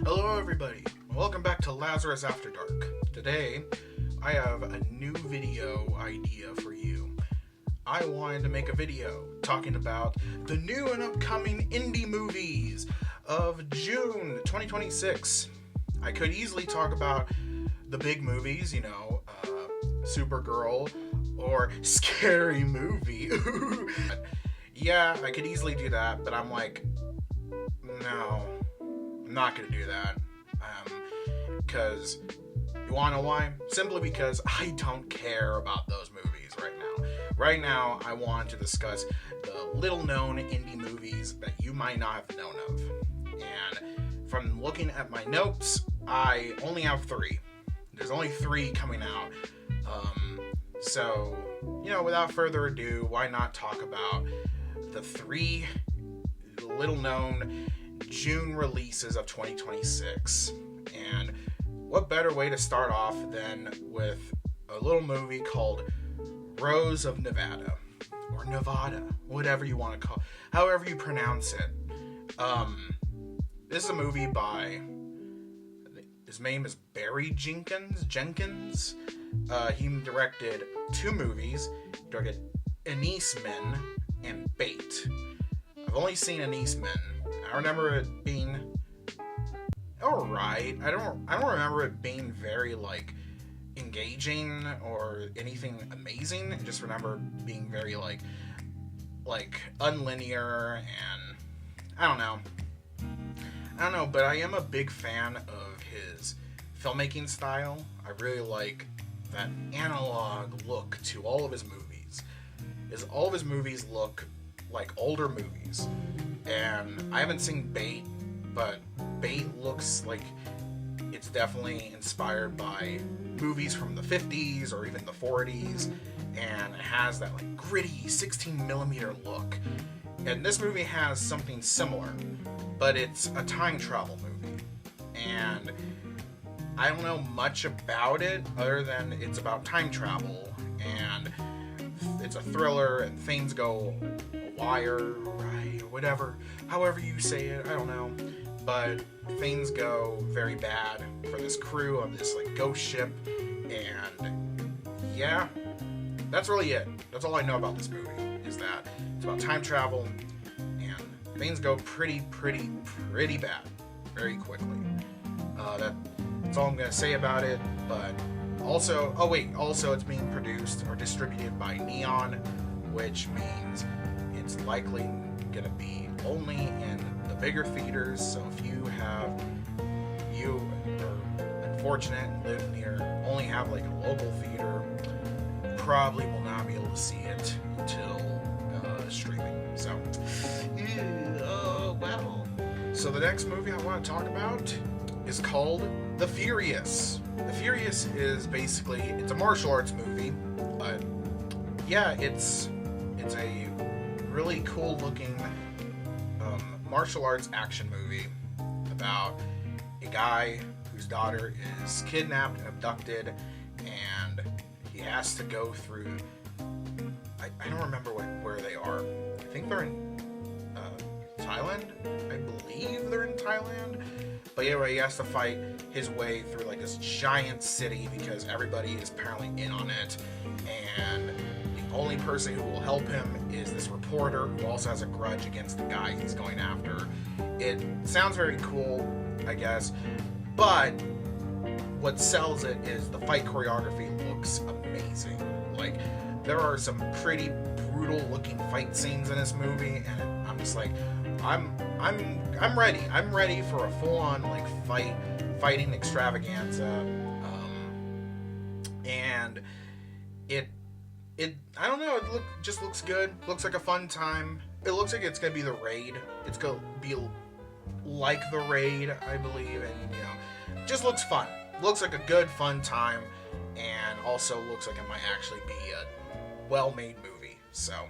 Hello everybody, welcome back to Lazarus After Dark. Today, I have a new video idea for you. I wanted to make a video talking about the new and upcoming indie movies of June 2026. I could easily talk about the big movies, Supergirl or Scary Movie. Yeah, I could easily do that, but I'm like, no, I'm not gonna do that. Because you wanna know why? Simply because I don't care about those movies right now. Right now, I want to discuss the little-known indie movies that you might not have known of. And from looking at my notes, I only have 3. There's only 3 coming out. So, without further ado, why not talk about the 3 little-known June releases of 2026. And what better way to start off than with a little movie called Rose of Nevada, or Nevada, whatever you want to call it, however you pronounce it. This is a movie by, his name is Barry Jenkins. He directed 2 movies. He directed Anise Men and Bait. I've only seen Anise Men. I remember it being alright. I don't remember it being very engaging or anything amazing. I just remember being very like unlinear, and I don't know, but I am a big fan of his filmmaking style. I really like that analog look to all of his movies. All of his movies look like older movies. And I haven't seen Bait, but Bait looks like it's definitely inspired by movies from the 50s or even the 40s, and it has that gritty 16mm look. And this movie has something similar, but it's a time travel movie. And I don't know much about it other than it's about time travel, and it's a thriller, and things go wire, right, or whatever, however you say it, I don't know, but things go very bad for this crew of this ghost ship, and yeah, that's really it. That's all I know about this movie, is that it's about time travel, and things go pretty bad, very quickly. That's all I'm gonna say about it, but also it's being produced or distributed by Neon, which means it's likely going to be only in the bigger theaters. So if you are unfortunate and live near, only have a local theater, you probably will not be able to see it until streaming. So, well. So the next movie I want to talk about is called The Furious. The Furious is basically, it's a martial arts movie, but yeah, it's a really cool looking martial arts action movie about a guy whose daughter is kidnapped and abducted, and he has to go through, I don't remember where they are. I think they're in Thailand. I believe they're in Thailand. But anyway, he has to fight his way through this giant city because everybody is apparently in on it, and the only person who will help him is this reporter who also has a grudge against the guy he's going after. It sounds very cool, I guess, but what sells it is the fight choreography looks amazing. There are some pretty brutal looking fight scenes in this movie, and I'm just I'm ready. I'm ready for a full-on fighting extravaganza. And it I don't know, it just looks good. Looks like a fun time. It looks like it's gonna be The Raid. It's gonna be like The Raid, I believe, and just looks fun. Looks like a good fun time, and also looks like it might actually be a well-made movie. So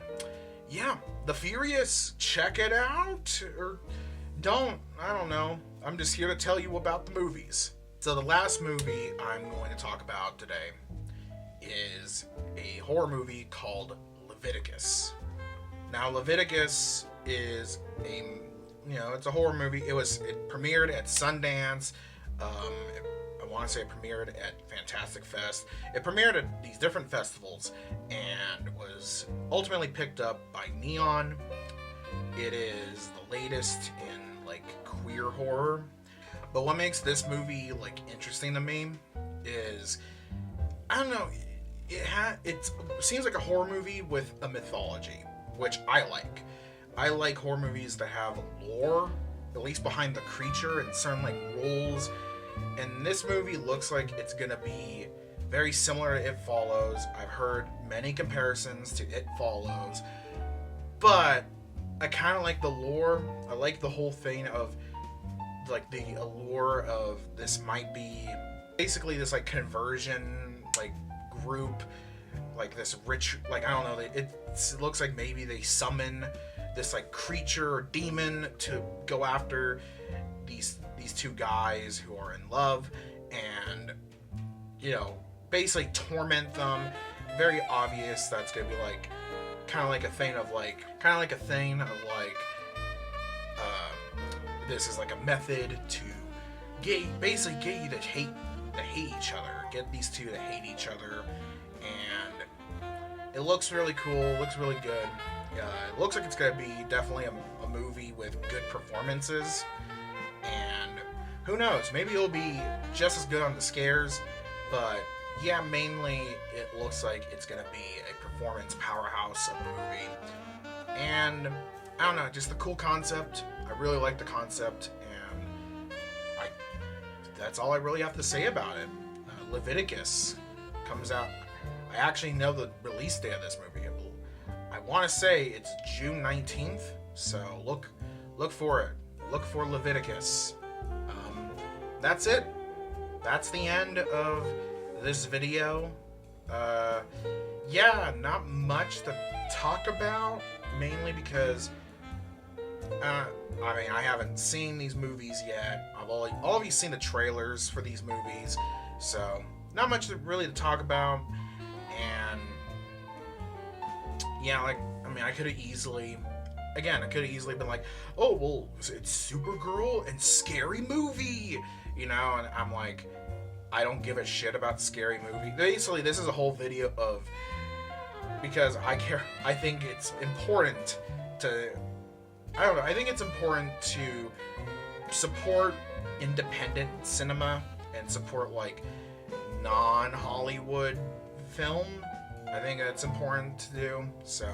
yeah, The Furious, check it out, or don't, I don't know. I'm just here to tell you about the movies. So the last movie I'm going to talk about today is a horror movie called Leviticus. Now, Leviticus is a it's a horror movie. It premiered at Sundance. I want to say it premiered at Fantastic Fest. It premiered at these different festivals and was ultimately picked up by Neon. It is the latest in like queer horror. But what makes this movie like interesting to me is, I don't know, it seems like a horror movie with a mythology, which I like. I like horror movies that have lore, at least behind the creature, and certain like roles. And this movie looks like it's gonna be very similar to It Follows. I've heard many comparisons to It Follows, but I kind of like the lore. I like the whole thing of like the allure of this might be basically this like conversion like group, like this rich, like I don't know, it looks like maybe they summon this like creature or demon to go after these two guys who are in love, and basically torment them. Very obvious that's gonna be like kind of like a thing of like this is like a method to basically get you to hate each other, get these two to hate each other. And it looks really cool, looks really good. It looks like it's gonna be definitely a movie with good performances, and who knows, maybe it'll be just as good on the scares. But yeah, mainly it looks like it's gonna be a performance powerhouse of a movie. And I don't know, just the cool concept. I really like the concept, and that's all I really have to say about it. Leviticus comes out. I actually know the release date of this movie. I want to say it's June 19th, so look for it. Look for Leviticus. That's it. That's the end of this video. Yeah, not much to talk about, mainly because I haven't seen these movies yet. All of you seen the trailers for these movies, so not much really to talk about. And yeah, I could have easily been like, oh well, it's Supergirl and Scary Movie, and I'm like, I don't give a shit about Scary Movie. Basically, this is a whole video of, because I think it's important to, I think it's important to support independent cinema and support like non-Hollywood film. I think that's important to do. So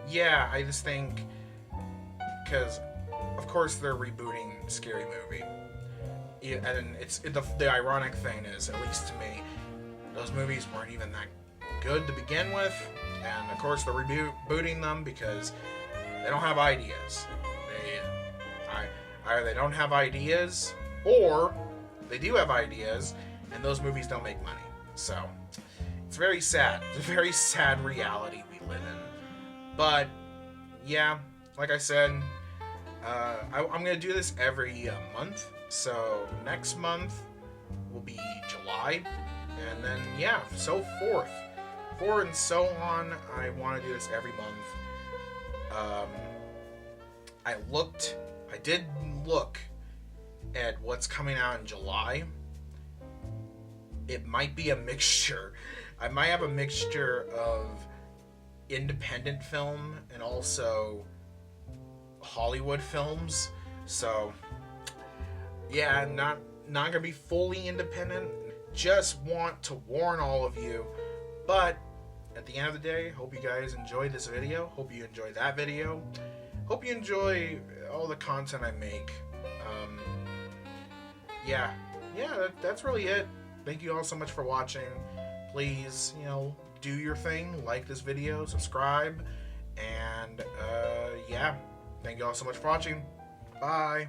yeah, I just think, because of course they're rebooting Scary Movie. Yeah, and the ironic thing is, at least to me, those movies weren't even that good to begin with, and of course they're rebooting them because they don't have ideas. Either they don't have ideas, or they do have ideas, and those movies don't make money. So it's very sad. It's a very sad reality we live in. But yeah, like I said, I'm gonna do this every month. So next month will be July, and then yeah, so forth and so on. I want to do this every month. I did look at what's coming out in July. It might be a mixture. I might have a mixture of independent film and also Hollywood films. So yeah, not gonna be fully independent. Just want to warn all of you. But at the end of the day, hope you guys enjoyed this video. Hope you enjoyed that video. Hope you enjoy all the content I make. Yeah, that's really it. Thank you all so much for watching. Please, do your thing. Like this video, subscribe, and yeah, thank you all so much for watching. Bye.